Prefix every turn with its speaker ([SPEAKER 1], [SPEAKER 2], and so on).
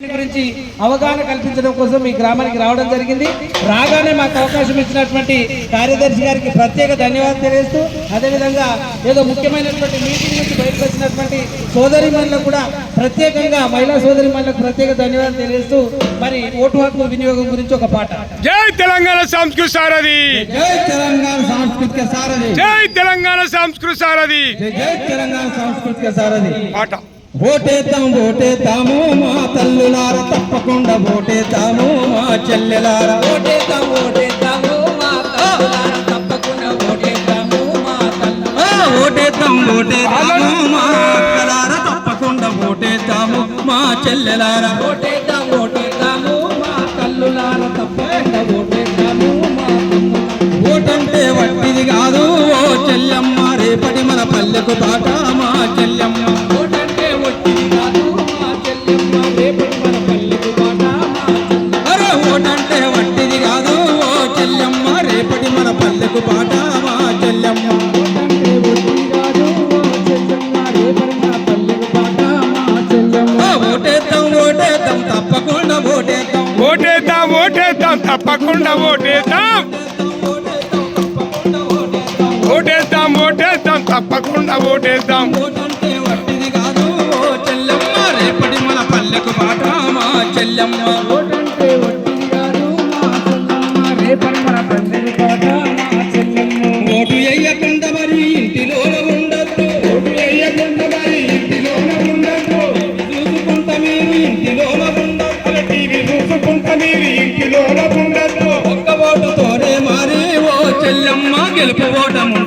[SPEAKER 1] పంచాయతీ గురించి అవగాహన కల్పించడం కోసం ఈ గ్రామానికి రావడం జరిగింది. రాగానే మాకు అవకాశం ఇచ్చినటువంటి కార్యదర్శి గారికి ప్రత్యేక ధన్యవాదాలు తెలియజేస్తూ, అదేవిధంగా ఏదో ముఖ్యమైనటువంటి మీటింగ్ నుంచి బయటకు వచ్చినటువంటి సోదరిమణులకు కూడా ప్రత్యేకంగా మహిళా సోదరిమణులకు ప్రత్యేక ధన్యవాదాలు తెలియజేస్తూ మరి ఓటు హక్కు వినియోగం గురించి ఒక పాట.
[SPEAKER 2] జై తెలంగాణ సంస్కృతి సారథి,
[SPEAKER 1] జై తెలంగాణ సాంస్కృతిక సారథి,
[SPEAKER 2] జై తెలంగాణ సంస్కృతి సారథి,
[SPEAKER 1] జై తెలంగాణ సాంస్కృతిక సారథి.
[SPEAKER 2] పాట.
[SPEAKER 1] ఓటేద్దాము మా తల్లులార, తప్పకుండా ఓటేద్దాము మా చెల్లెలార. ఓటేద్దాము మా తల్లులార, తప్పకుండా ఓటేద్దాము మా తల్లులార. ఓటేద్దాము మా అక్కలార, తప్పకుండా ఓటేద్దాము మా చెల్లెలార. ఓటేద్దాము మా తల్లులార, తప్పకుండా ఓటేద్దాము మా తల్లులార. ఓటంటే వట్టిది కాదు ఓ చెల్లెమ్మ, రేపటి మన పల్లెకు తాట మా చెల్లెమ్మ. ఓటంటే వట్టిది కాదు ఓ చెల్లెమ్మ, రేపటి మన పల్లెకు పాట మా చెల్లెమ్మ. ఓటేద్దాం తప్పకుండా ఓటేద్దాం,
[SPEAKER 2] ఓటేద్దాం తప్పకుండా ఓటేద్దాం, ఓటేద్దాం తప్పకుండా ఓటేద్దాం.
[SPEAKER 1] ఓటంటే వట్టిది కాదు ఓ చెల్లెమ్మ, రేపటి మన పల్లెకు పాట మా చెల్లెమ్మ. ఓటంటే వట్టిది కాదు మా చెల్లెమ్మ, రేపటి మన పల్లెకు పాట మా చెల్లెమ్మ. ఓటు వేయకుండా మరి ఇంటిలోన ఉండద్దు, ఓటు వేయకుండా మరి ఇంటిలోన ఉండద్దు. చూసుకుంటా మీరు ఇంటిలోన ఉండద్దు, టీవీ చూసుకుంటా మీరు ఇంటిలోన ఉండద్దు. ఒక్క ఓటుతోనే మరి ఓ చెల్లెమ్మ గెలుపు ఓటము.